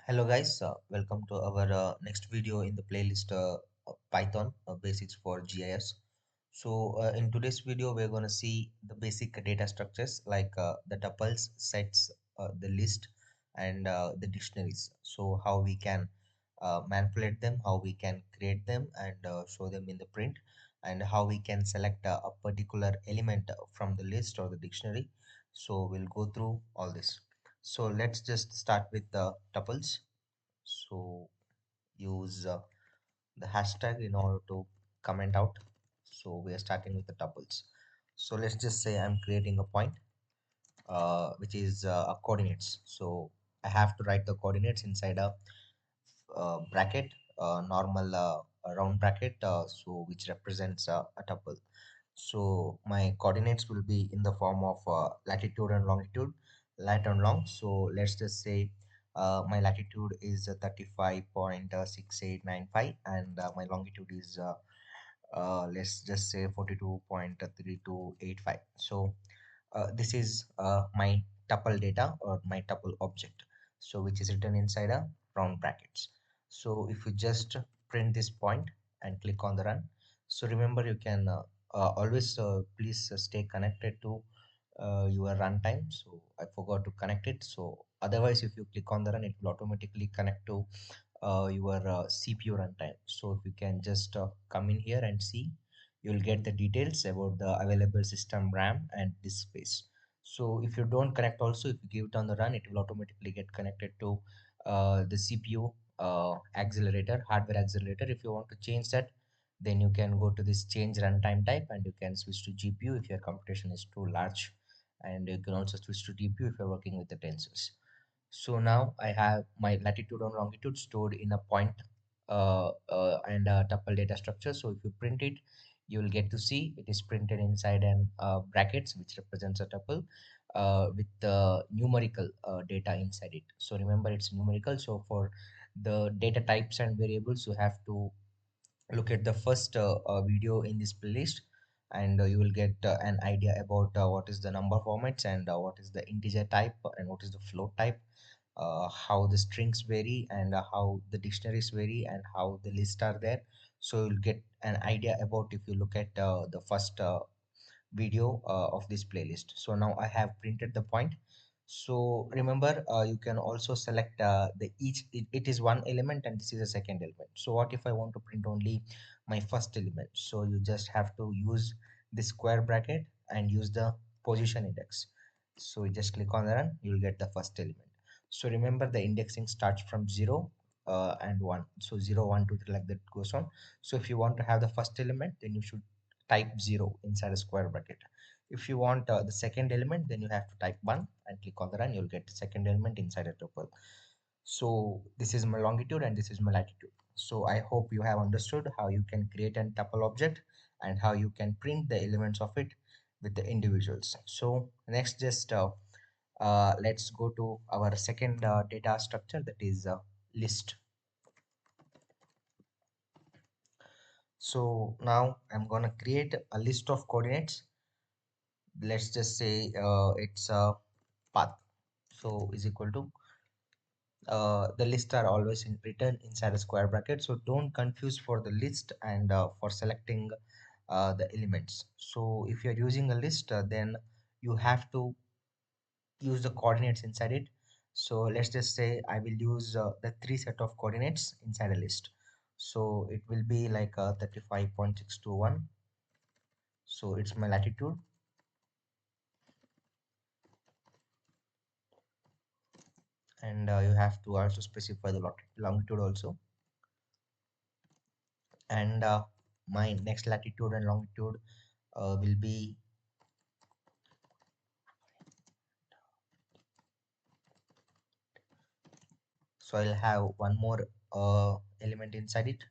Hello guys, welcome to our next video in the playlist Python basics for GIS. In today's video, we're going to see the basic data structures like the tuples, sets, the list, and the dictionaries. So how we can manipulate them, how we can create them and show them in the print, and how we can select a particular element from the list or the dictionary. So we'll go through all this. So let's just start with the tuples. So use the hashtag in order to comment out. So we are starting with the tuples. So let's just say I'm creating a point which is a coordinates. So I have to write the coordinates inside a bracket, normal a round bracket, so which represents a tuple. So my coordinates will be in the form of latitude and longitude, lat and long. So let's just say my latitude is 35.6895 and my longitude is let's just say 42.3285. So this is my tuple data or my tuple object, so which is written inside a round brackets. So if you just print this point and click on the run, so remember you can always please stay connected to your runtime. So I forgot to connect it, so otherwise if you click on the run, it will automatically connect to your CPU runtime. So if you can just come in here and see, you'll get the details about the available system RAM and disk space. So if you don't connect also, if you give it on the run, it will automatically get connected to the CPU accelerator, hardware accelerator. If you want to change that, then you can go to this change runtime type and you can switch to GPU if your computation is too large, and you can also switch to TPU if you're working with the tensors. So now I have my latitude and longitude stored in a point and a tuple data structure. So if you print it, you will get to see it is printed inside an brackets which represents a tuple with the numerical data inside it. So remember it's numerical. So for the data types and variables, you have to look at the first video in this playlist, and you will get an idea about what is the number formats and what is the integer type and what is the float type, how the strings vary and how the dictionaries vary and how the lists are there. So you'll get an idea about if you look at the first video of this playlist. So now I have printed the point. So remember, you can also select the each it is one element and this is a second element. So what if I want to print only my first element? So you just have to use the square bracket and use the position index. So you just click on that, you'll get the first element. So remember, the indexing starts from 0 and 1. So 0 1 2 3 like that goes on. So if you want to have the first element, then you should type 0 inside a square bracket. If you want the second element, then you have to type 1 and click on the run. You'll get the second element inside a tuple. So this is my longitude and this is my latitude. So I hope you have understood how you can create a tuple object and how you can print the elements of it with the individuals. So next, just let's go to our second data structure, that is list. So now I'm gonna create a list of coordinates. Let's just say it's a path, so is equal to the list are always written inside a square bracket, so don't confuse for the list and for selecting the elements. So if you're using a list, then you have to use the coordinates inside it. So let's just say I will use the three set of coordinates inside a list. So it will be like 35.621. So it's my latitude, and you have to also specify the longitude also. And my next latitude and longitude will be, so I'll have one more element inside it.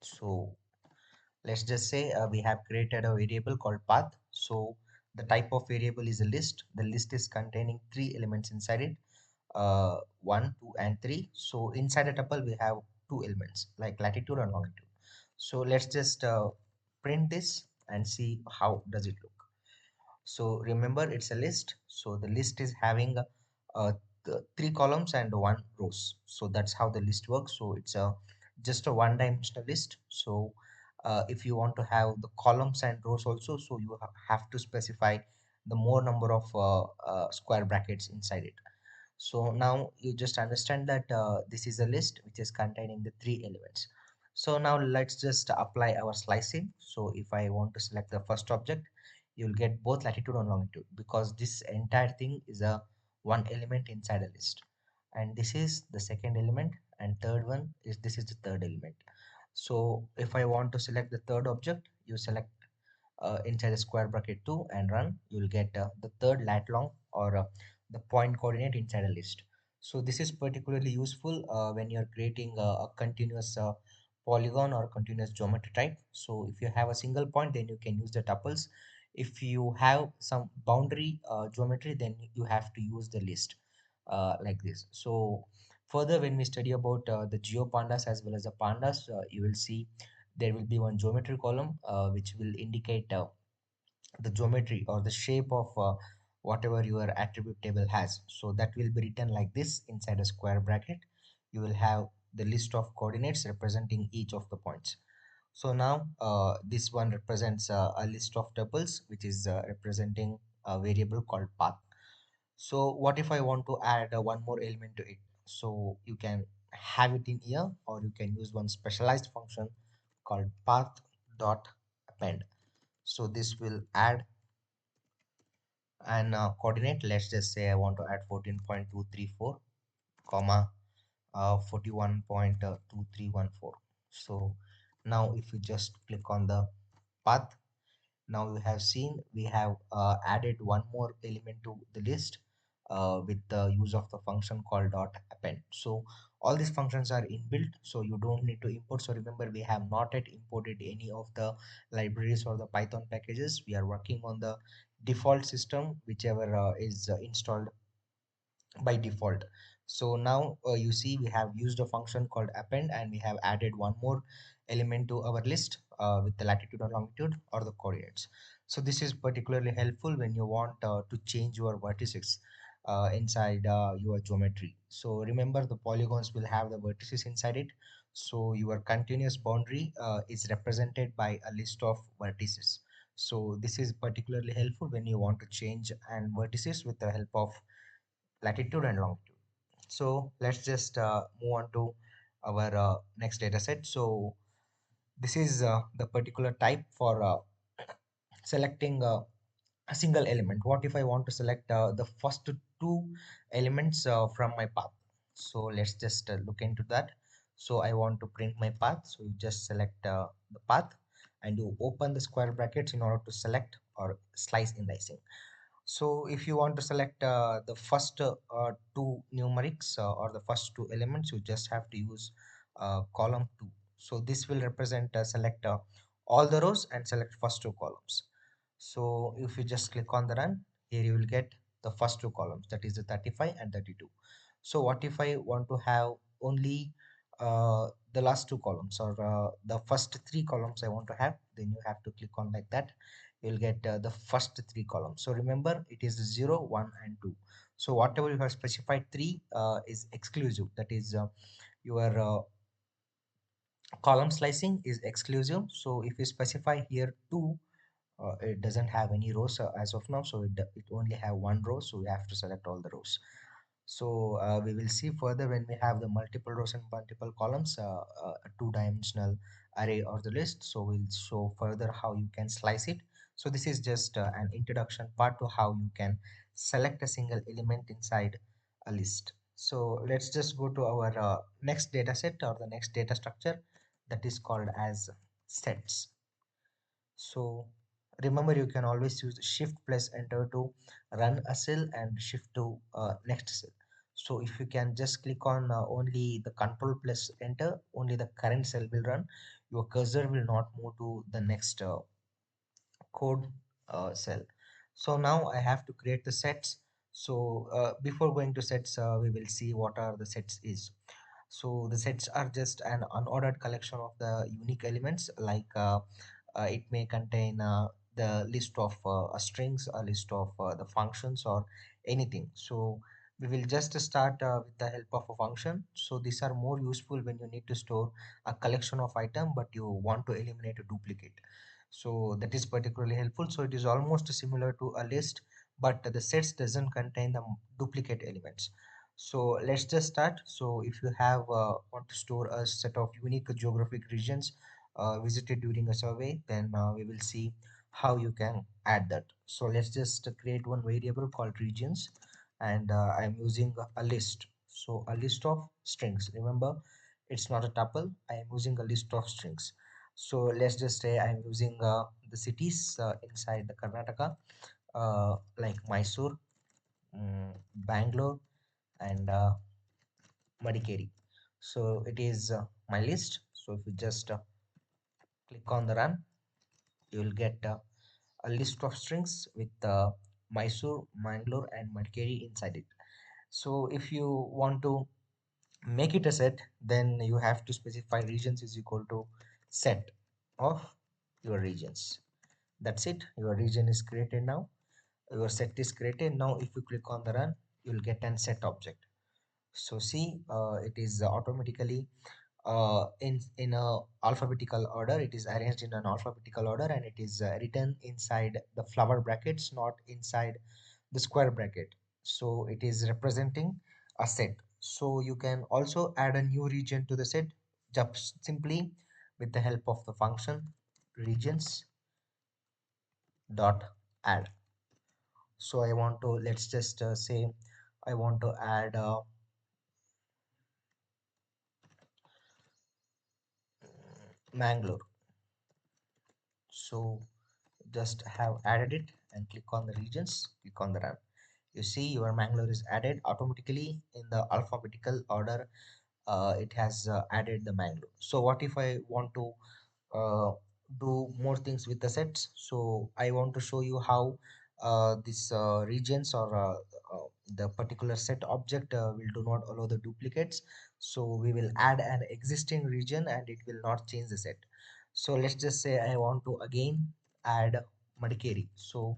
So let's just say we have created a variable called path. So the type of variable is a list. The list is containing three elements inside it, 1 2 and 3. So inside a tuple we have two elements like latitude and longitude. So let's just print this and see how does it look. So remember, it's a list. So the list is having three columns and one rows. So that's how the list works. So it's a just a one-dimensional list. So if you want to have the columns and rows also, so you have to specify the more number of square brackets inside it. So now you just understand that this is a list which is containing the three elements. So now let's just apply our slicing. So if I want to select the first object, you'll get both latitude and longitude, because this entire thing is a one element inside a list. And this is the second element, and third one is this is the third element. So if I want to select the third object, you select inside a square bracket 2 and run, you will get the third lat long, or the point coordinate inside a list. So this is particularly useful when you're creating a continuous polygon or continuous geometry type. So if you have a single point, then you can use the tuples. If you have some boundary geometry, then you have to use the list like this. So further, when we study about the geopandas as well as the pandas, you will see there will be one geometry column which will indicate the geometry or the shape of whatever your attribute table has. So that will be written like this inside a square bracket. You will have the list of coordinates representing each of the points. So now this one represents a list of tuples which is representing a variable called path. So what if I want to add one more element to it? So you can have it in here, or you can use one specialized function called path dot append. So this will add an coordinate. Let's just say I want to add 14.234 comma 41.2314. So now if you just click on the path, now you have seen we have added one more element to the list with the use of the function called dot append. So all these functions are inbuilt, so you don't need to import. So remember, we have not yet imported any of the libraries or the Python packages. We are working on the default system, whichever is installed by default. So now you see we have used a function called append, and we have added one more element to our list with the latitude or longitude or the coordinates. So this is particularly helpful when you want to change your vertices inside your geometry. So remember, the polygons will have the vertices inside it. So your continuous boundary is represented by a list of vertices. So this is particularly helpful when you want to change and vertices with the help of latitude and longitude. So let's just move on to our next data set. So this is the particular type for selecting a single element. What if I want to select the first two elements from my path? So let's just look into that. So I want to print my path. So you just select the path and you open the square brackets in order to select or slice indicing. So if you want to select the first two numerics or the first two elements, you just have to use column 2. So this will represent select all the rows and select first two columns. So if you just click on the run, here you will get the first two columns, that is the 35 and 32. So what if I want to have only the last two columns, or the first three columns I want to have? Then you have to click on like that. You'll get the first three columns. So remember, it is 0, 1 and 2. So whatever you have specified 3 is exclusive. That is your column slicing is exclusive. So if you specify here 2, it doesn't have any rows as of now, so it only have one row, so we have to select all the rows. So we will see further when we have the multiple rows and multiple columns, a two-dimensional array or the list. So we'll show further how you can slice it. So this is just an introduction part to how you can select a single element inside a list. So let's just go to our next data set or the next data structure, that is called as sets. So remember, you can always use shift plus enter to run a cell and shift to next cell. So if you can just click on only the control plus enter, only the current cell will run. Your cursor will not move to the next code cell. So now I have to create the sets. So before going to sets, we will see what are the sets is. So the sets are just an unordered collection of the unique elements, like it may contain the list of strings, a list of the functions or anything. So we will just start with the help of a function. So these are more useful when you need to store a collection of item but you want to eliminate a duplicate. So that is particularly helpful. So it is almost similar to a list, but the sets doesn't contain the duplicate elements. So let's just start. So if you have want to store a set of unique geographic regions visited during a survey, then we will see how you can add that. So let's just create one variable called regions, and I'm using a list. So a list of strings. Remember, it's not a tuple. I am using a list of strings. So let's just say I'm using the cities inside the Karnataka, like Mysore, Bangalore, and Madikeri. So it is my list. So if you just click on the run, you will get a list of strings with Mysore, Mangalore, and Madikeri inside it. So if you want to make it a set, then you have to specify regions is equal to set of your regions. That's it. Your region is created now. Your set is created. Now if you click on the run, you'll get an set object. So see, it is automatically in a alphabetical order. It is arranged in an alphabetical order, and it is written inside the flower brackets, not inside the square bracket. So it is representing a set. So you can also add a new region to the set just simply with the help of the function regions dot add. So I want to, let's just say I want to add Mangalore. So just have added it and click on the regions, click on the run. You see your Mangalore is added automatically in the alphabetical order. It has added the Mangalore. So what if I want to uh, do more things with the sets? So I want to show you how this regions or the particular set object will do not allow the duplicates. So we will add an existing region and it will not change the set. So let's just say I want to again add Madikeri. So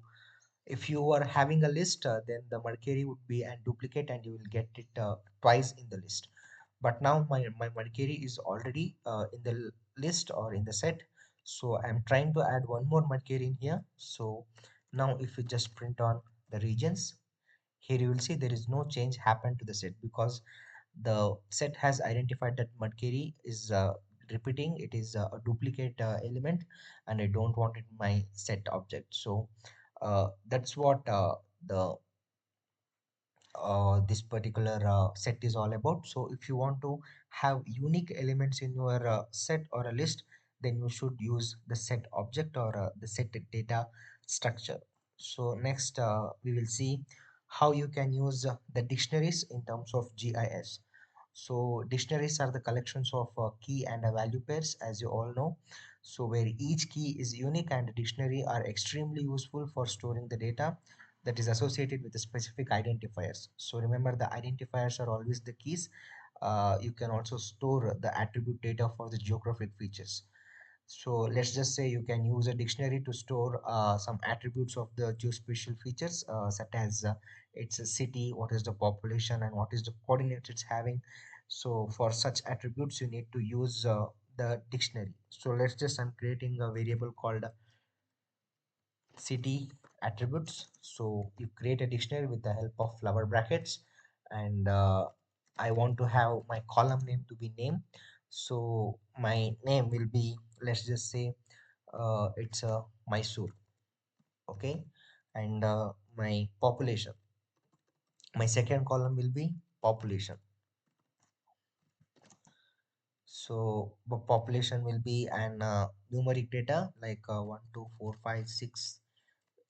if you are having a list, then the Madikeri would be a duplicate and you will get it twice in the list. But now my Madikeri is already in the list or in the set. So I'm trying to add one more Madikeri in here. So now if you just print on the regions, here you will see there is no change happened to the set because the set has identified that Madkeri is repeating. It is a duplicate element and I don't want it in my set object. So that's what the this particular set is all about. So if you want to have unique elements in your set or a list, then you should use the set object or the set data structure. So next we will see how you can use the dictionaries in terms of GIS. So dictionaries are the collections of key and value pairs, as you all know. So where each key is unique, and dictionary are extremely useful for storing the data that is associated with the specific identifiers. So remember, the identifiers are always the keys. You can also store the attribute data for the geographic features. So let's just say you can use a dictionary to store some attributes of the geospatial features, such as its a city, what is the population, and what is the coordinates it's having. So for such attributes, you need to use the dictionary. So let's just, I'm creating a variable called city attributes. So you create a dictionary with the help of flower brackets, and I want to have my column name to be name. So my name will be, let's just say it's Mysore. Okay, and my population, my second column will be population. So the population will be an numeric data like 1 2 4 5 6,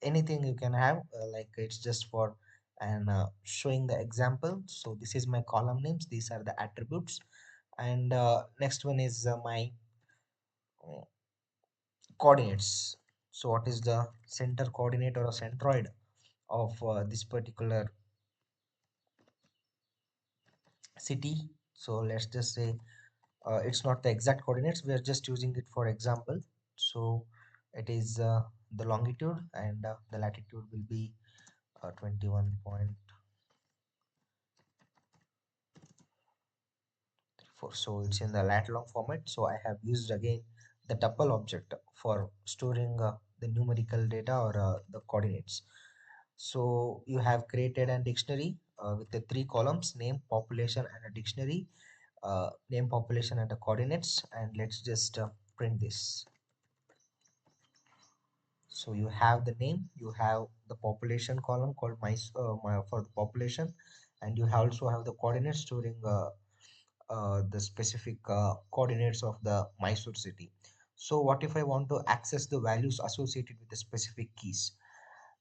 anything you can have, like it's just for and showing the example. So this is my column names, these are the attributes, and next one is my uh, coordinates. So what is the center coordinate or a centroid of this particular city? So let's just say it's not the exact coordinates, we are just using it for example. So it is the longitude, and the latitude will be 21.4. So it's in the lat long format. So I have used again the tuple object for storing the numerical data or the coordinates. So you have created a dictionary with the three columns: name, population, and a dictionary. Name, population, and the coordinates. And let's just print this. So you have the name, you have the population column called for the population, and you also have the coordinates storing the specific coordinates of the Mysore city. So what if I want to access the values associated with the specific keys?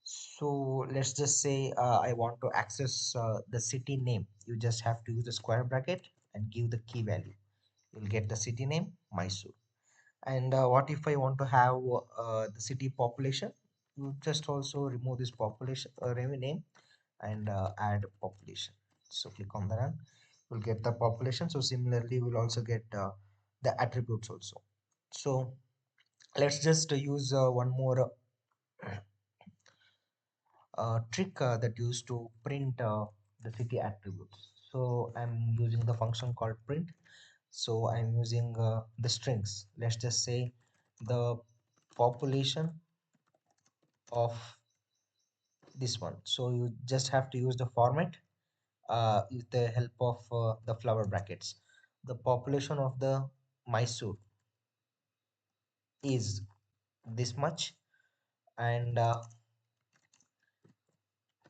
So let's just say I want to access the city name. You just have to use the square bracket and give the key value. You'll get the city name Mysore. And what if I want to have the city population? You just also remove this population name and add population. So click on the run. We'll get the population. So similarly, we'll also get the attributes also. So let's just use one more trick that used to print the city attributes. So I'm using the function called print. So I'm using the strings. Let's just say the population of this one. So you just have to use the format with the help of the flower brackets. The population of the Mysore is this much, and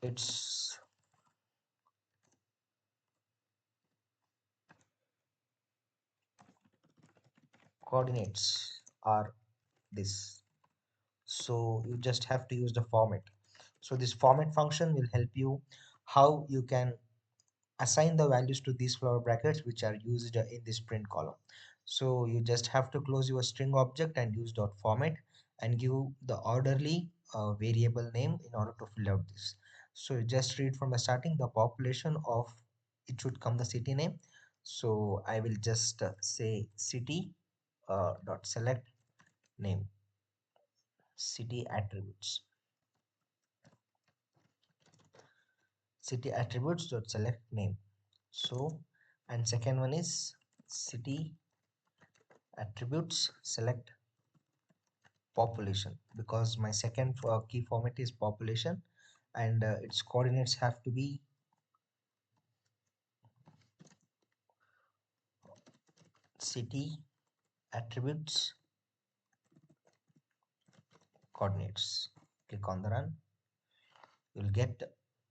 its coordinates are this. So you just have to use the format. So this format function will help you how you can assign the values to these flower brackets which are used in this print column. So you just have to close your string object and use dot format and give the orderly variable name in order to fill out this. So you just read from the starting the population of, it should come the city name. So I will just say city dot select name, city attributes, city attributes dot select name. So, and second one is city attributes select population, because my second key format is population, and its coordinates have to be city attributes coordinates. Click on the run. You'll get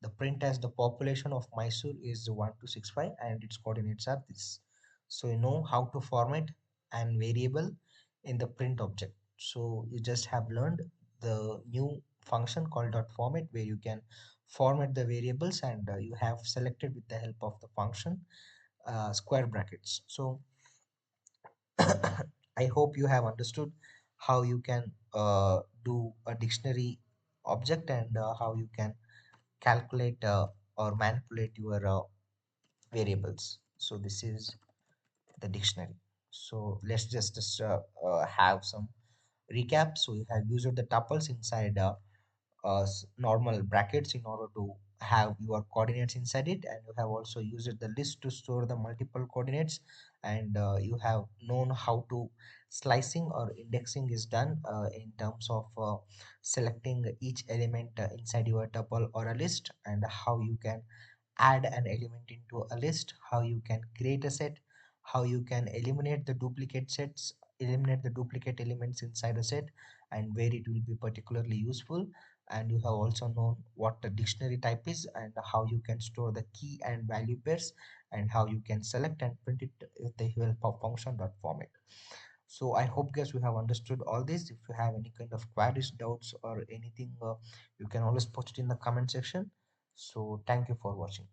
the print as the population of Mysore is 1265 and its coordinates are this. So you know how to format an variable in the print object. So you just have learned the new function called dot format, where you can format the variables, and you have selected with the help of the function square brackets. So I hope you have understood how you can do a dictionary object, and how you can calculate or manipulate your variables. So this is the dictionary. So let's just have some recap. So you have used the tuples inside normal brackets in order to have your coordinates inside it, and you have also used the list to store the multiple coordinates, and you have known how to slicing or indexing is done in terms of selecting each element inside your tuple or a list, and how you can add an element into a list, how you can create a set, how you can eliminate the duplicate sets, eliminate the duplicate elements inside a set, and where it will be particularly useful. And you have also known what the dictionary type is, and how you can store the key and value pairs, and how you can select and print it with the help of function dot format. So I hope guys you have understood all this. If you have any kind of queries, doubts, or anything, you can always post it in the comment section. So thank you for watching.